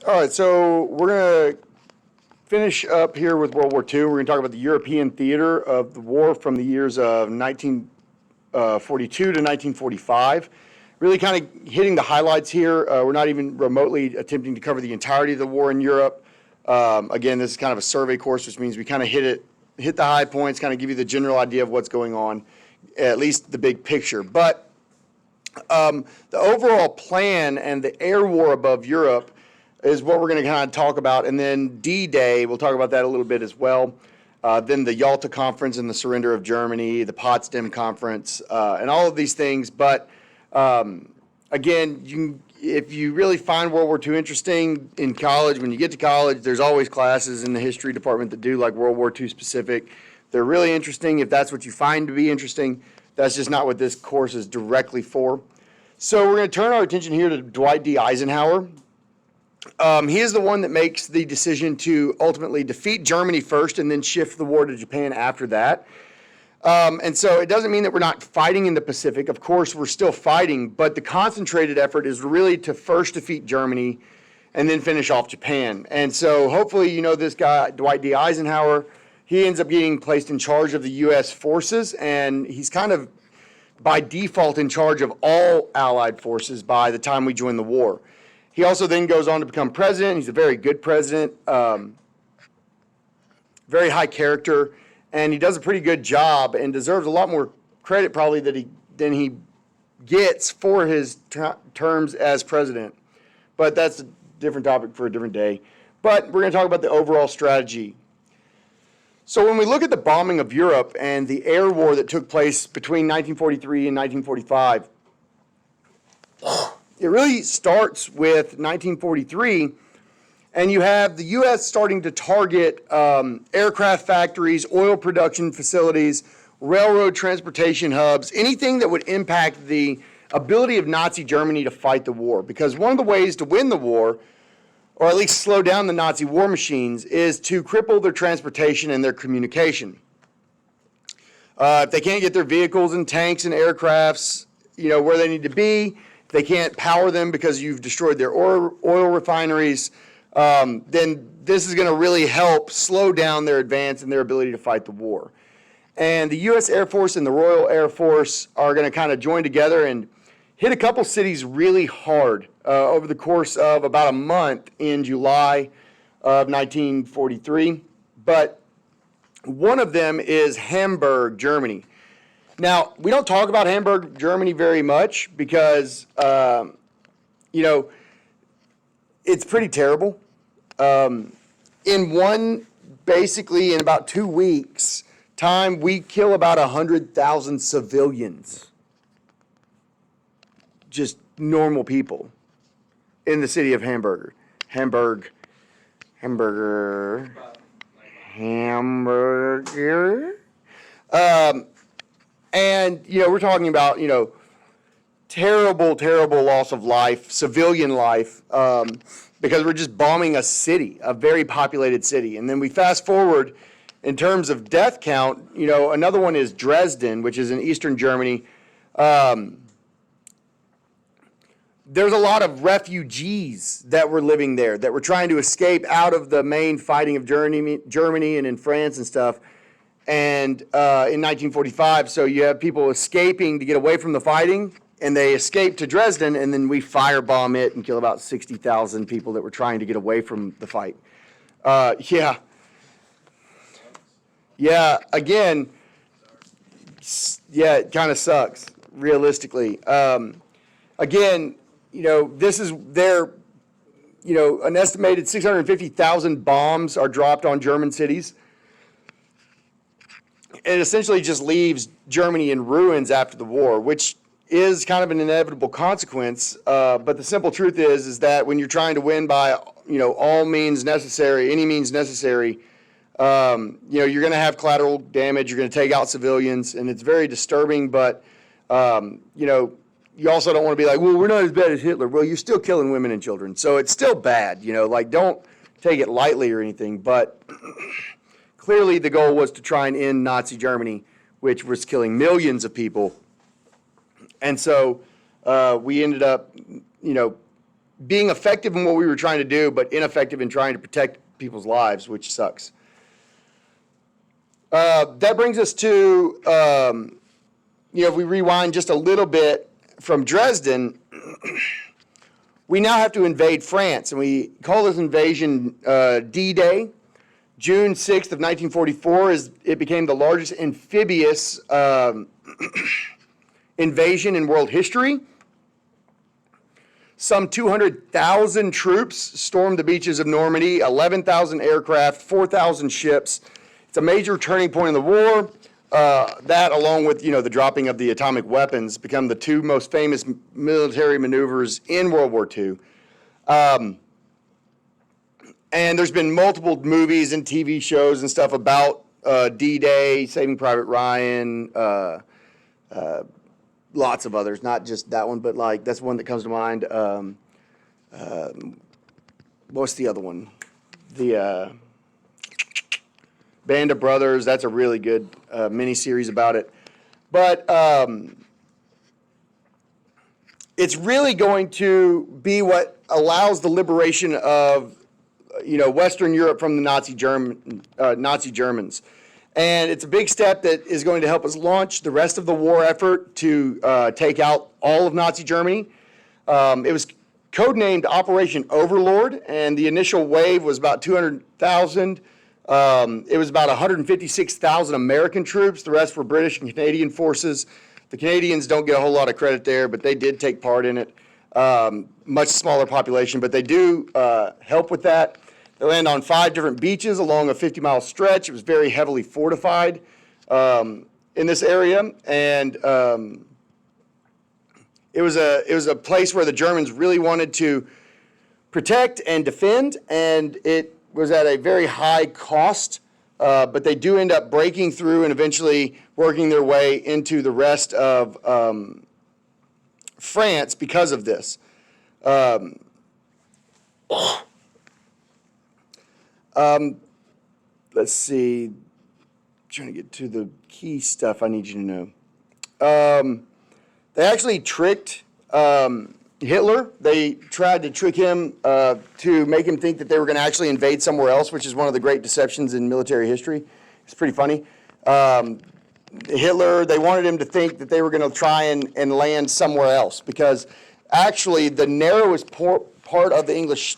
All right, so we're going to finish up here with World War II. We're going to talk about the European theater of the war from the years of 1942 to 1945. Really kind of hitting the highlights here. We're not even remotely attempting to cover the entirety of the war in Europe. Again, this is kind of a survey course, which means we kind of hit the high points, kind of give you the general idea of what's going on, at least the big picture. But the overall plan and the air war above Europe is what we're going to kind of talk about. And then D-Day, we'll talk about that a little bit as well. Then the Yalta Conference and the surrender of Germany, the Potsdam Conference, and all of these things. But again, if you really find World War II interesting in college, when you get to college, there's always classes in the history department that do like World War II specific. They're really interesting if that's what you find to be interesting. That's just not what this course is directly for. So we're going to turn our attention here to Dwight D. Eisenhower. He is the one that makes the decision to ultimately defeat Germany first and then shift the war to Japan after that. And so it doesn't mean that we're not fighting in the Pacific. Of course, we're still fighting, but the concentrated effort is really to first defeat Germany and then finish off Japan. And so hopefully you know this guy, Dwight D. Eisenhower. He ends up getting placed in charge of the U.S. forces, and he's kind of by default in charge of all Allied forces by the time we join the war. He also then goes on to become president. He's a very good president, very high character, and he does a pretty good job and deserves a lot more credit probably than he gets for his terms as president. But that's a different topic for a different day. But we're going to talk about the overall strategy. So when we look at the bombing of Europe and the air war that took place between 1943 and 1945, it really starts with 1943, and you have the U.S. starting to target aircraft factories, oil production facilities, railroad transportation hubs, anything that would impact the ability of Nazi Germany to fight the war. Because one of the ways to win the war, or at least slow down the Nazi war machines, is to cripple their transportation and their communication. If they can't get their vehicles and tanks and aircrafts, where they need to be, if they can't power them because you've destroyed their oil refineries, then this is going to really help slow down their advance and their ability to fight the war. And the U.S. Air Force and the Royal Air Force are going to kind of join together and hit a couple cities really hard over the course of about a month in July of 1943. But one of them is Hamburg, Germany. Now, we don't talk about Hamburg, Germany very much because, it's pretty terrible. Basically in about 2 weeks' time, we kill about 100,000 civilians. Just normal people in the city of Hamburger. And, we're talking about, terrible, terrible loss of life, civilian life, because we're just bombing a city, a very populated city. And then we fast forward in terms of death count, another one is Dresden, which is in eastern Germany. There's a lot of refugees that were living there that were trying to escape out of the main fighting of Germany and in France and stuff. And in 1945, so you have people escaping to get away from the fighting, and they escape to Dresden, and then we firebomb it and kill about 60,000 people that were trying to get away from the fight. Again, it kind of sucks, realistically. Again, this is an estimated 650,000 bombs are dropped on German cities. It essentially just leaves Germany in ruins after the war, which is kind of an inevitable consequence. But the simple truth is that when you're trying to win by, all means necessary, any means necessary, you're going to have collateral damage. You're going to take out civilians, and it's very disturbing. But, you also don't want to be like, well, we're not as bad as Hitler. Well, you're still killing women and children. So it's still bad, don't take it lightly or anything. But clearly the goal was to try and end Nazi Germany, which was killing millions of people. And so we ended up, being effective in what we were trying to do, but ineffective in trying to protect people's lives, which sucks. That brings us to, if we rewind just a little bit from Dresden, we now have to invade France, and we call this invasion D-Day. June 6th of 1944, it became the largest amphibious invasion in world history. Some 200,000 troops stormed the beaches of Normandy, 11,000 aircraft, 4,000 ships. It's a major turning point in the war. That, along with the dropping of the atomic weapons, become the two most famous military maneuvers in World War II. And there's been multiple movies and TV shows and stuff about D-Day, Saving Private Ryan, lots of others, not just that one, but like that's one that comes to mind. What's the other one? The Band of Brothers. That's a really good miniseries about it. But it's really going to be what allows the liberation of Western Europe from the Nazi Germans. And it's a big step that is going to help us launch the rest of the war effort to take out all of Nazi Germany. It was codenamed Operation Overlord, and the initial wave was about 200,000. It was about 156,000 American troops. The rest were British and Canadian forces. The Canadians don't get a whole lot of credit there, but they did take part in it. Much smaller population, but they do help with that. They land on 5 different beaches along a 50-mile stretch. It was very heavily fortified in this area, and it was a place where the Germans really wanted to protect and defend, and it was at a very high cost, but they do end up breaking through and eventually working their way into the rest of France because of this. Let's see. I'm trying to get to the key stuff I need you to know. They actually tricked Hitler. They tried to trick him to make him think that they were going to actually invade somewhere else, which is one of the great deceptions in military history. It's pretty funny. Hitler, they wanted him to think that they were going to try and land somewhere else, because actually the narrowest part of the English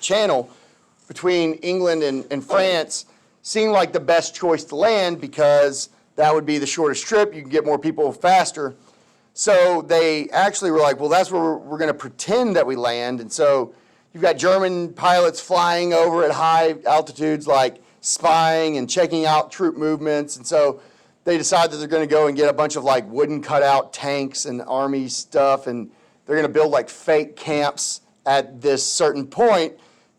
Channel between England and France seemed like the best choice to land, because that would be the shortest trip. You can get more people faster. So they actually were like, well, that's where we're going to pretend that we land. And so you've got German pilots flying over at high altitudes, like spying and checking out troop movements. And so they decide that they're going to go and get a bunch of like wooden cutout tanks and army stuff, and they're going to build like fake camps at this certain point.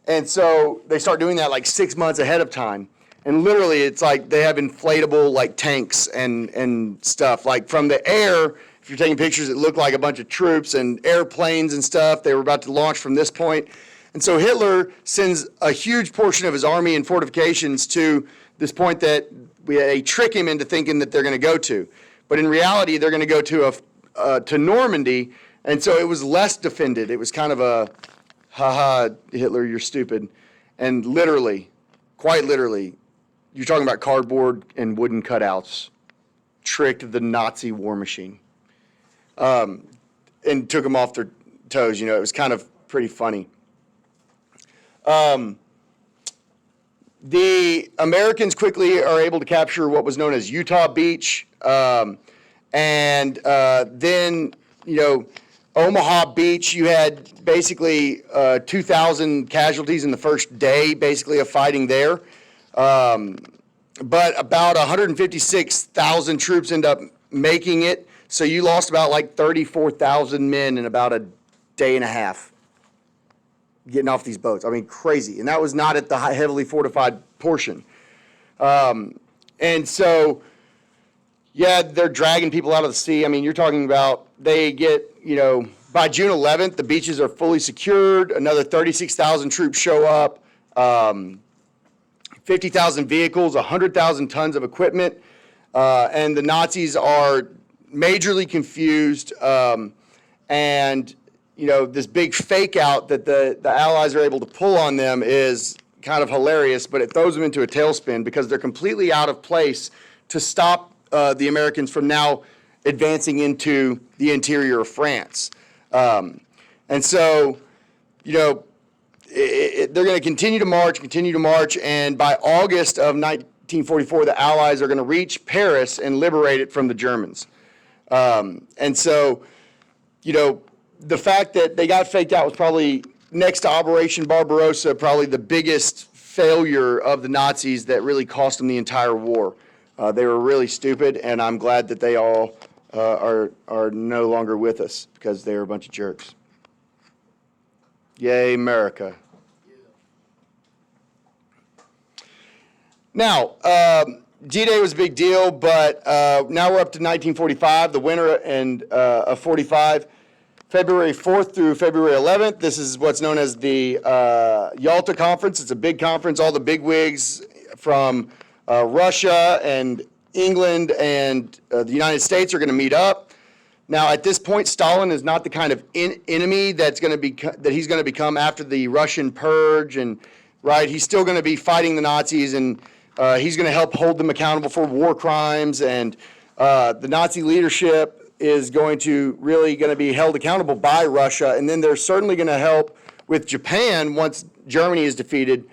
And so they start doing that like 6 months ahead of time. And literally it's like they have inflatable like tanks and stuff. Like from the air, if you're taking pictures, it looked like a bunch of troops and airplanes and stuff. They were about to launch from this point. And so Hitler sends a huge portion of his army and fortifications to this point that they trick him into thinking that they're going to go to. But in reality, they're going to go to Normandy. And so it was less defended. It was kind of a, haha, Hitler, you're stupid. And literally, quite literally, you're talking about cardboard and wooden cutouts, tricked the Nazi war machine, and took them off their toes. It was kind of pretty funny. The Americans quickly are able to capture what was known as Utah Beach, and then, Omaha Beach, you had basically 2,000 casualties in the first day, basically, of fighting there. But about 156,000 troops end up making it. So you lost about like 34,000 men in about a day and a half getting off these boats. I mean, crazy. And that was not at the heavily fortified portion. And so, yeah, they're dragging people out of the sea. I mean, you're talking about they get, by June 11th, the beaches are fully secured. Another 36,000 troops show up. 50,000 vehicles, 100,000 tons of equipment, and the Nazis are majorly confused, and this big fake out that the Allies are able to pull on them is kind of hilarious, but it throws them into a tailspin because they're completely out of place to stop the Americans from now advancing into the interior of France. And so, they're going to continue to march, and by August of 1944, the Allies are going to reach Paris and liberate it from the Germans. And so, the fact that they got faked out was probably, next to Operation Barbarossa, probably the biggest failure of the Nazis that really cost them the entire war. They were really stupid, and I'm glad that they all are no longer with us because they were a bunch of jerks. Yay, America. Now, G-Day was a big deal, but now we're up to 1945, the winter of 45. February 4th through February 11th, this is what's known as the Yalta Conference. It's a big conference. All the bigwigs from Russia and England and the United States are going to meet up. Now, at this point, Stalin is not the kind of enemy that he's going to become after the Russian purge, and right, he's still going to be fighting the Nazis, and he's going to help hold them accountable for war crimes, and the Nazi leadership is going to be held accountable by Russia, and then they're certainly going to help with Japan once Germany is defeated.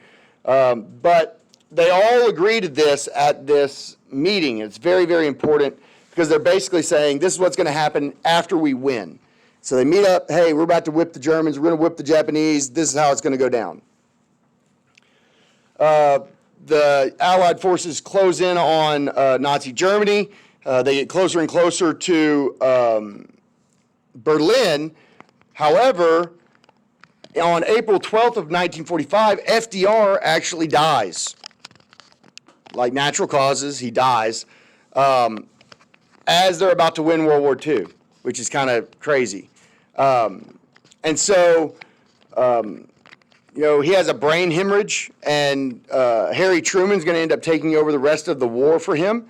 But they all agree to this at this meeting. It's very, very important because they're basically saying this is what's going to happen after we win. So they meet up, hey, we're about to whip the Germans, we're going to whip the Japanese, this is how it's going to go down. The Allied forces close in on Nazi Germany. They get closer and closer to Berlin. However, on April 12th of 1945, FDR actually dies. Like natural causes, he dies as they're about to win World War II, which is kind of crazy. And so, he has a brain hemorrhage, and Harry Truman's going to end up taking over the rest of the war for him.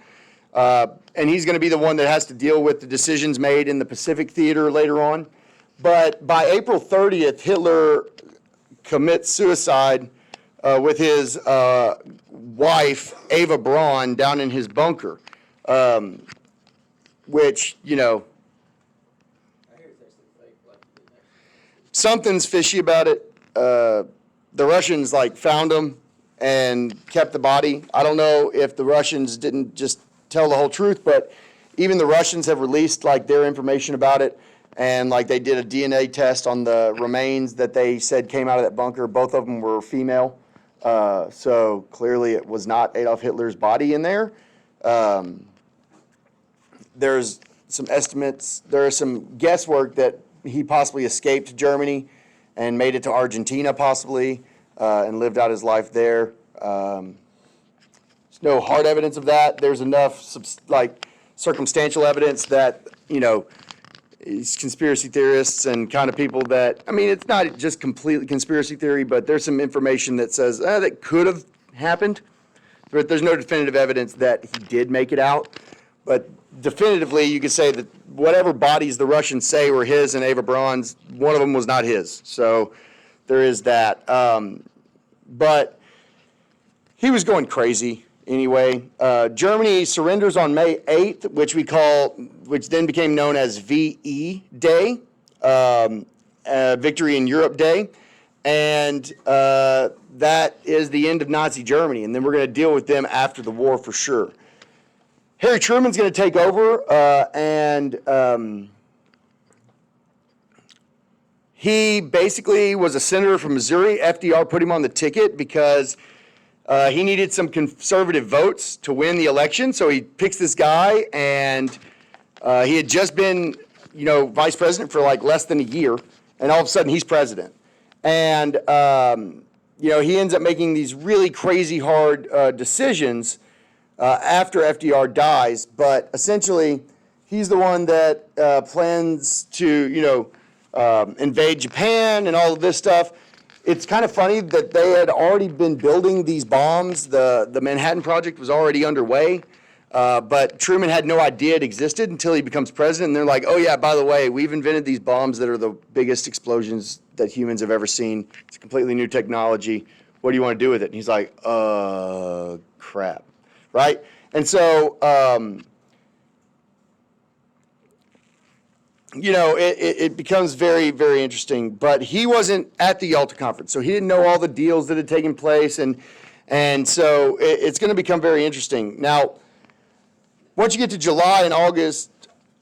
And he's going to be the one that has to deal with the decisions made in the Pacific Theater later on. But by April 30th, Hitler commits suicide with his wife, Eva Braun, down in his bunker, which, something's fishy about it. The Russians, found him and kept the body. I don't know if the Russians didn't just tell the whole truth, but even the Russians have released their information about it, and they did a DNA test on the remains that they said came out of that bunker. Both of them were female, so clearly it was not Adolf Hitler's body in there. There's some estimates, there is some guesswork that he possibly escaped Germany and made it to Argentina possibly, and lived out his life there. No hard evidence of that. There's enough circumstantial evidence that, these conspiracy theorists and kind of people that, it's not just completely conspiracy theory, but there's some information that says that could have happened. But there's no definitive evidence that he did make it out. But definitively, you could say that whatever bodies the Russians say were his and Eva Braun's, one of them was not his. So there is that. But he was going crazy. Anyway, Germany surrenders on May 8th, which then became known as VE Day, Victory in Europe Day, and that is the end of Nazi Germany, and then we're going to deal with them after the war for sure. Harry Truman's going to take over, and he basically was a senator from Missouri. FDR put him on the ticket because he needed some conservative votes to win the election, so he picks this guy, and he had just been, vice president for less than a year, and all of a sudden he's president. And, he ends up making these really crazy hard decisions after FDR dies, but essentially he's the one that plans to, invade Japan and all of this stuff. It's kind of funny that they had already been building these bombs. The Manhattan Project was already underway. But Truman had no idea it existed until he becomes president. And they're like, oh, yeah, by the way, we've invented these bombs that are the biggest explosions that humans have ever seen. It's completely new technology. What do you want to do with it? And he's like, crap, right? And so, it becomes very, very interesting. But he wasn't at the Yalta Conference, so he didn't know all the deals that had taken place. And so it's going to become very interesting. Now, once you get to July and August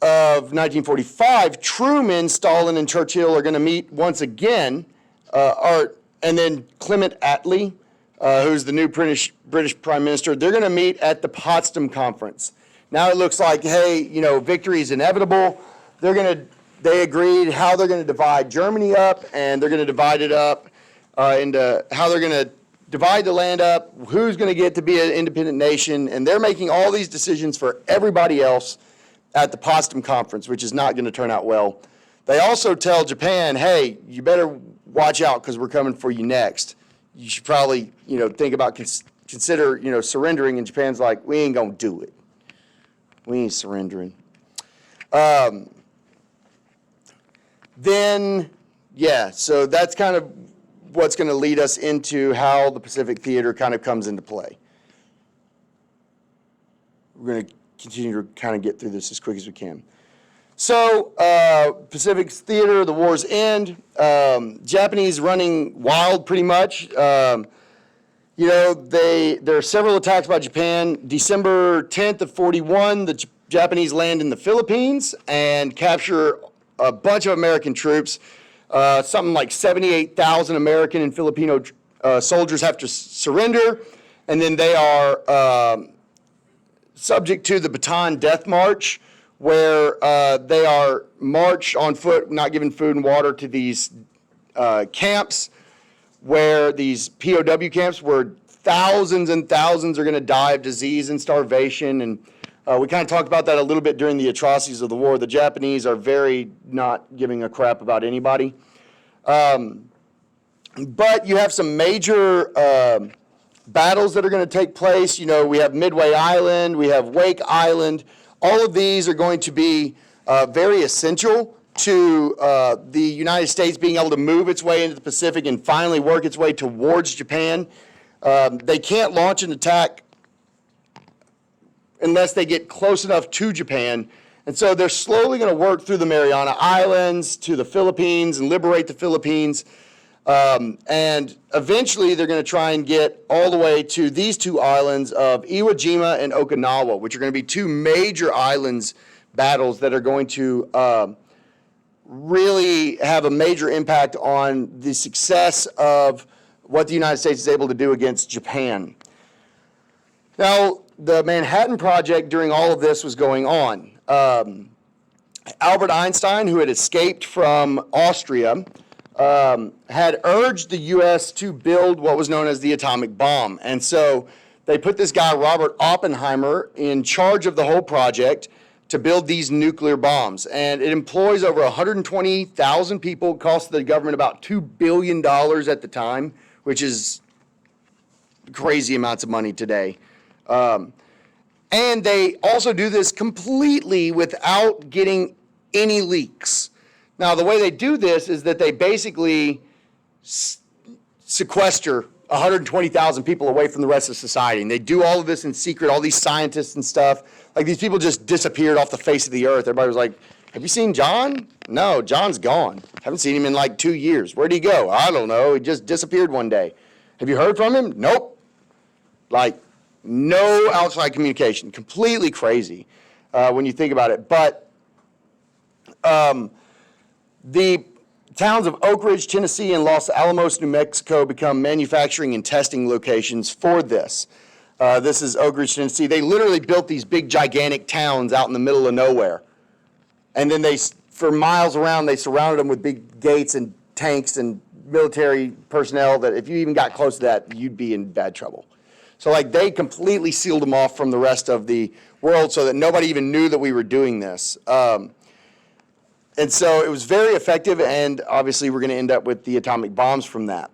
of 1945, Truman, Stalin, and Churchill are going to meet once again, and then Clement Attlee, who's the new British Prime Minister, they're going to meet at the Potsdam Conference. Now it looks like, hey, victory is inevitable. They agreed how they're going to divide Germany up, and they're going to divide it up into how they're going to divide the land up, who's going to get to be an independent nation, and they're making all these decisions for everybody else at the Potsdam Conference, which is not going to turn out well. They also tell Japan, hey, you better watch out because we're coming for you next. You should probably, think about, consider, surrendering, and Japan's like, we ain't going to do it. We ain't surrendering. So that's kind of what's going to lead us into how the Pacific Theater kind of comes into play. We're going to continue to kind of get through this as quick as we can. So, Pacific Theater, the war's end. Japanese running wild pretty much. There are several attacks by Japan. December 10th of 41, the Japanese land in the Philippines and capture a bunch of American troops. Something like 78,000 American and Filipino soldiers have to surrender, and then they are subject to the Bataan Death March, where they are marched on foot, not given food and water to these camps, where these POW camps, where thousands and thousands are going to die of disease and starvation. And we kind of talked about that a little bit during the atrocities of the war. The Japanese are very not giving a crap about anybody. But you have some major battles that are going to take place. We have Midway Island, we have Wake Island. All of these are going to be very essential to the United States being able to move its way into the Pacific and finally work its way towards Japan. They can't launch an attack unless they get close enough to Japan. And so they're slowly going to work through the Mariana Islands to the Philippines and liberate the Philippines. And eventually they're going to try and get all the way to these two islands of Iwo Jima and Okinawa, which are going to be two major islands battles that are going to really have a major impact on the success of what the United States is able to do against Japan. Now, the Manhattan Project during all of this was going on. Albert Einstein, who had escaped from Austria, had urged the U.S. to build what was known as the atomic bomb. And so they put this guy, Robert Oppenheimer, in charge of the whole project to build these nuclear bombs. And it employs over 120,000 people. It cost the government about $2 billion at the time, which is crazy amounts of money today. And they also do this completely without getting any leaks. Now, the way they do this is that they basically sequester 120,000 people away from the rest of society. And they do all of this in secret, all these scientists and stuff. Like, these people just disappeared off the face of the earth. Everybody was like, have you seen John? No, John's gone. Haven't seen him in like 2 years. Where'd he go? I don't know. He just disappeared one day. Have you heard from him? Nope. Like, no outside communication. Completely crazy when you think about it. But the towns of Oak Ridge, Tennessee, and Los Alamos, New Mexico become manufacturing and testing locations for this. This is Oak Ridge, Tennessee. They literally built these big, gigantic towns out in the middle of nowhere. And then for miles around, they surrounded them with big gates and tanks and military personnel that if you even got close to that, you'd be in bad trouble. So they completely sealed them off from the rest of the world so that nobody even knew that we were doing this. And so it was very effective, and obviously we're going to end up with the atomic bombs from that.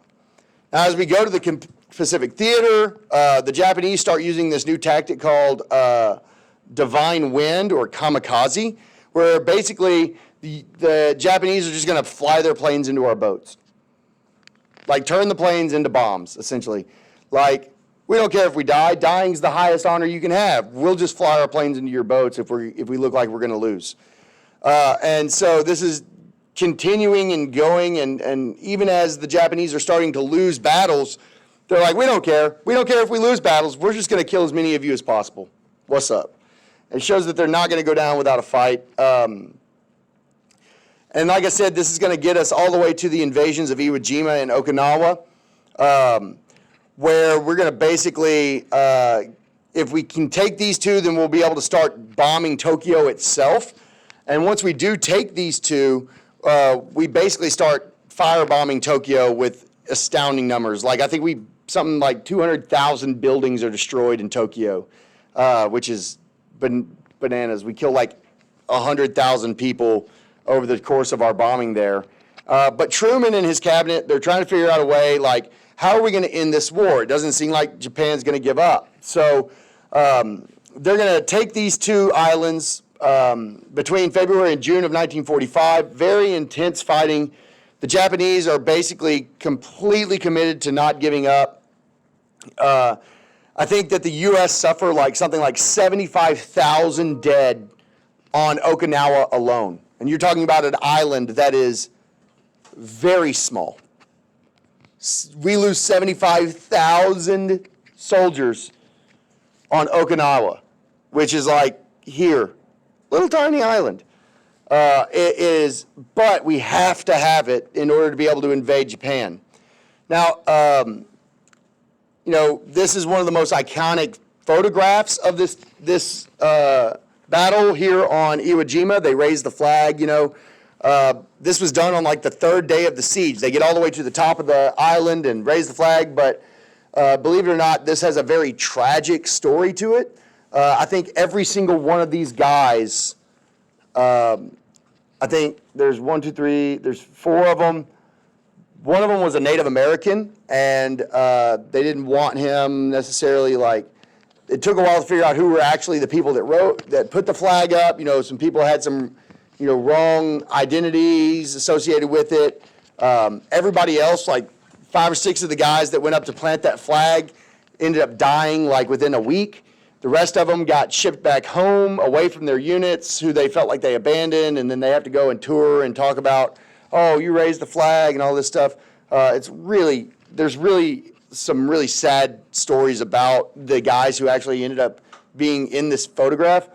Now, as we go to the Pacific Theater, the Japanese start using this new tactic called divine wind or kamikaze, where basically the Japanese are just going to fly their planes into our boats. Like, turn the planes into bombs, essentially. Like, we don't care if we die. Dying's the highest honor you can have. We'll just fly our planes into your boats if we look like we're going to lose. And so this is continuing and going, and even as the Japanese are starting to lose battles, they're like, we don't care. We don't care if we lose battles. We're just going to kill as many of you as possible. What's up? It shows that they're not going to go down without a fight. And like I said, this is going to get us all the way to the invasions of Iwo Jima and Okinawa, where we're going to basically, if we can take these two, then we'll be able to start bombing Tokyo itself. And once we do take these two, we basically start firebombing Tokyo with astounding numbers. Like, I think something like 200,000 buildings are destroyed in Tokyo, which is bananas. We kill like 100,000 people over the course of our bombing there. But Truman and his cabinet, they're trying to figure out a way, like, how are we going to end this war? It doesn't seem like Japan's going to give up. So they're going to take these two islands between February and June of 1945. Very intense fighting. The Japanese are basically completely committed to not giving up. I think that the U.S. suffered something like 75,000 dead on Okinawa alone. And you're talking about an island that is very small. We lose 75,000 soldiers on Okinawa, which is like here, little tiny island. It is, but we have to have it in order to be able to invade Japan. Now, this is one of the most iconic photographs of this battle here on Iwo Jima. They raised the flag, This was done on like the third day of the siege. They get all the way to the top of the island and raise the flag, but believe it or not, this has a very tragic story to it. I think every single one of these guys, I think there's there's four of them. One of them was a Native American, and they didn't want him necessarily it took a while to figure out who were actually the people that put the flag up. Some people had some, wrong identities associated with it. Everybody else, like 5 or 6 of the guys that went up to plant that flag, ended up dying within a week. The rest of them got shipped back home away from their units who they felt like they abandoned, and then they have to go and tour and talk about, oh, you raised the flag and all this stuff. There's really some really sad stories about the guys who actually ended up being in this photograph.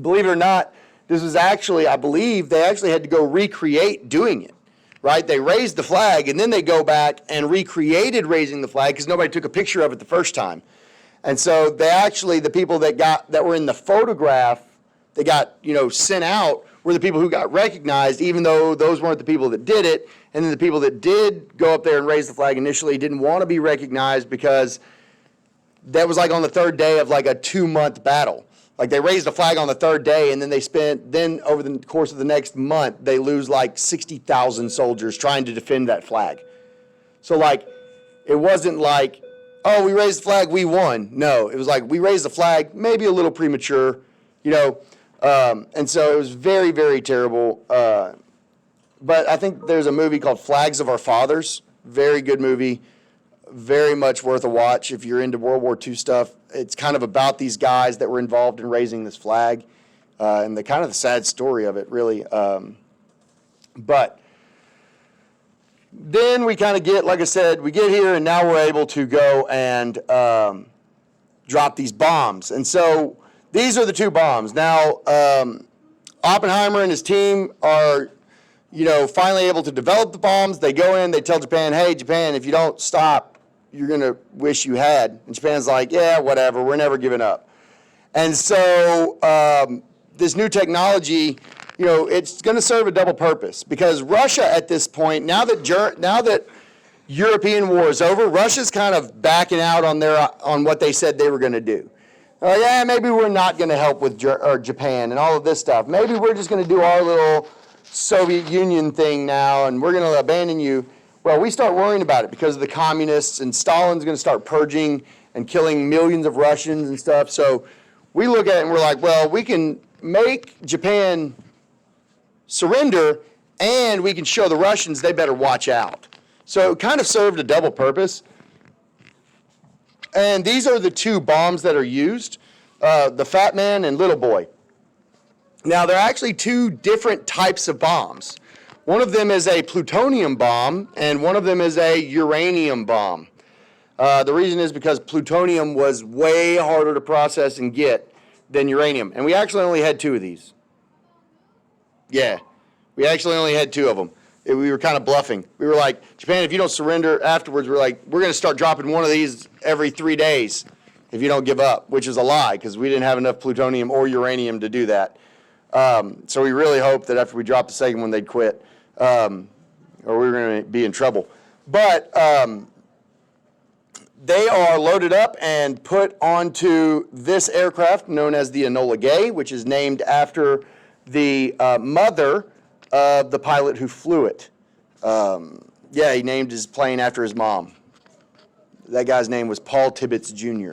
Believe it or not, this was actually, I believe, they actually had to go recreate doing it, right? They raised the flag, and then they go back and recreated raising the flag because nobody took a picture of it the first time. And so they actually, the people that were in the photograph, they got, sent out, were the people who got recognized, even though those weren't the people that did it. And then the people that did go up there and raise the flag initially didn't want to be recognized because that was on the third day of a 2-month battle. They raised the flag on the third day, and then over the course of the next month, they lose 60,000 soldiers trying to defend that flag. So it wasn't oh, we raised the flag, we won. No, it was we raised the flag, maybe a little premature, and so it was very, very terrible. But I think there's a movie called Flags of Our Fathers. Very good movie. Very much worth a watch if you're into World War II stuff. It's kind of about these guys that were involved in raising this flag and the sad story of it, really. But then we kind of get, like I said, we get here and now we're able to go and drop these bombs. And so these are the 2 bombs. Now, Oppenheimer and his team are, finally able to develop the bombs. They go in, they tell Japan, hey, Japan, if you don't stop, you're going to wish you had. And Japan's like, yeah, whatever, we're never giving up. And so this new technology, it's going to serve a double purpose because Russia at this point, now that European war is over, Russia's kind of backing out on what they said they were going to do. Yeah, maybe we're not going to help with Japan and all of this stuff. Maybe we're just going to do our little Soviet Union thing now, and we're going to abandon you. Well, we start worrying about it because of the communists, and Stalin's going to start purging and killing millions of Russians and stuff. So we look at it and we're like, well, we can make Japan surrender and we can show the Russians they better watch out. So it kind of served a double purpose. And these are the two bombs that are used, the Fat Man and Little Boy. Now, there are actually two different types of bombs. One of them is a plutonium bomb, and one of them is a uranium bomb. The reason is because plutonium was way harder to process and get than uranium. And we actually only had two of these. Yeah, we actually only had two of them. We were kind of bluffing. We were like, Japan, if you don't surrender afterwards, we're going to start dropping one of these every 3 days if you don't give up, which is a lie because we didn't have enough plutonium or uranium to do that. So we really hoped that after we dropped the second one, they'd quit, or we were going to be in trouble. But they are loaded up and put onto this aircraft known as the Enola Gay, which is named after the mother of the pilot who flew it. Yeah, he named his plane after his mom. That guy's name was Paul Tibbets Jr.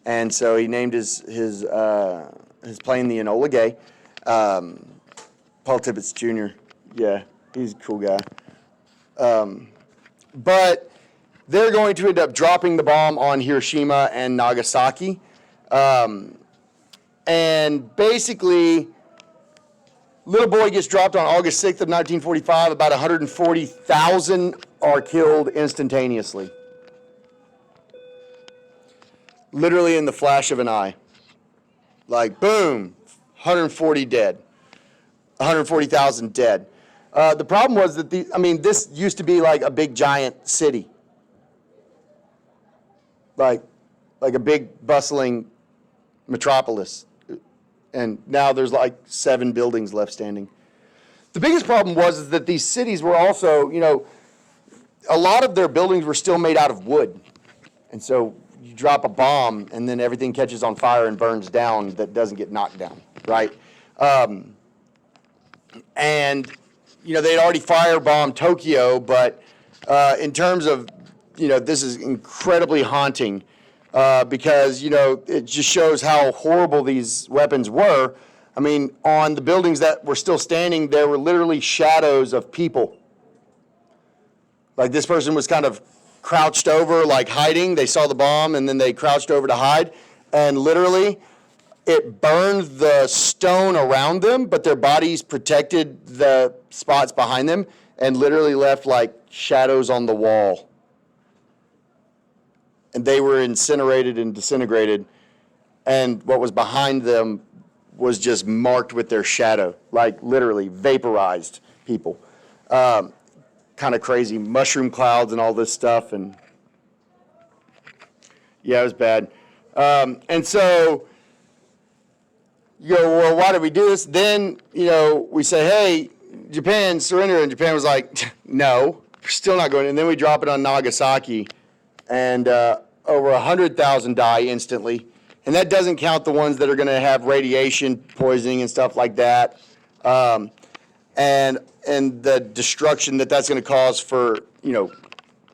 And so he named his plane the Enola Gay. Paul Tibbets Jr. Yeah, he's a cool guy. But they're going to end up dropping the bomb on Hiroshima and Nagasaki. And basically, Little Boy gets dropped on August 6th of 1945. About 140,000 are killed instantaneously. Literally in the flash of an eye. Like, boom, 140 dead. 140,000 dead. The problem was that this used to be like a big giant city. Like a big bustling metropolis. And now there's like 7 buildings left standing. The biggest problem was that these cities were also, a lot of their buildings were still made out of wood. And so you drop a bomb and then everything catches on fire and burns down that doesn't get knocked down, right? And, they'd already firebombed Tokyo, but in terms of, this is incredibly haunting. Because, it just shows how horrible these weapons were. I mean, on the buildings that were still standing, there were literally shadows of people. Like this person was kind of crouched over, like hiding. They saw the bomb, and then they crouched over to hide. And literally, it burned the stone around them, but their bodies protected the spots behind them and literally left like shadows on the wall. And they were incinerated and disintegrated, and what was behind them was just marked with their shadow, like literally vaporized people. Kind of crazy, mushroom clouds and all this stuff, and yeah, it was bad. And so you go, well, why did we do this? Then, we say, hey, Japan, surrender, and Japan was like, no, we're still not going. And then we drop it on Nagasaki, and over 100,000 die instantly. And that doesn't count the ones that are going to have radiation poisoning and stuff like that. And the destruction that's going to cause for,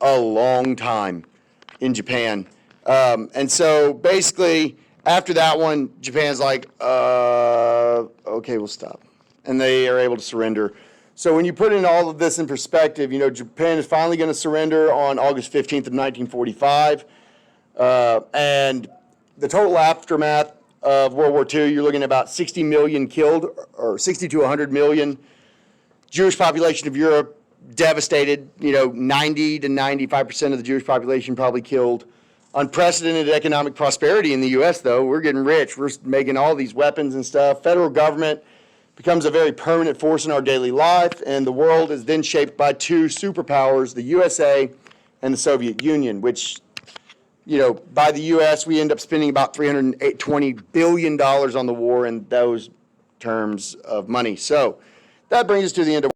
a long time in Japan. And so basically, after that one, Japan's like, okay, we'll stop. And they are able to surrender. So when you put in all of this in perspective, Japan is finally going to surrender on August 15th of 1945. And the total aftermath of World War II, you're looking at about 60 million killed, or 60 to 100 million. Jewish population of Europe devastated, 90 to 95% of the Jewish population probably killed. Unprecedented economic prosperity in the U.S., though. We're getting rich. We're making all these weapons and stuff. Federal government becomes a very permanent force in our daily life, and the world is then shaped by two superpowers, the USA and the Soviet Union, which, by the U.S., we end up spending about $320 billion on the war in those terms of money. So that brings us to the end of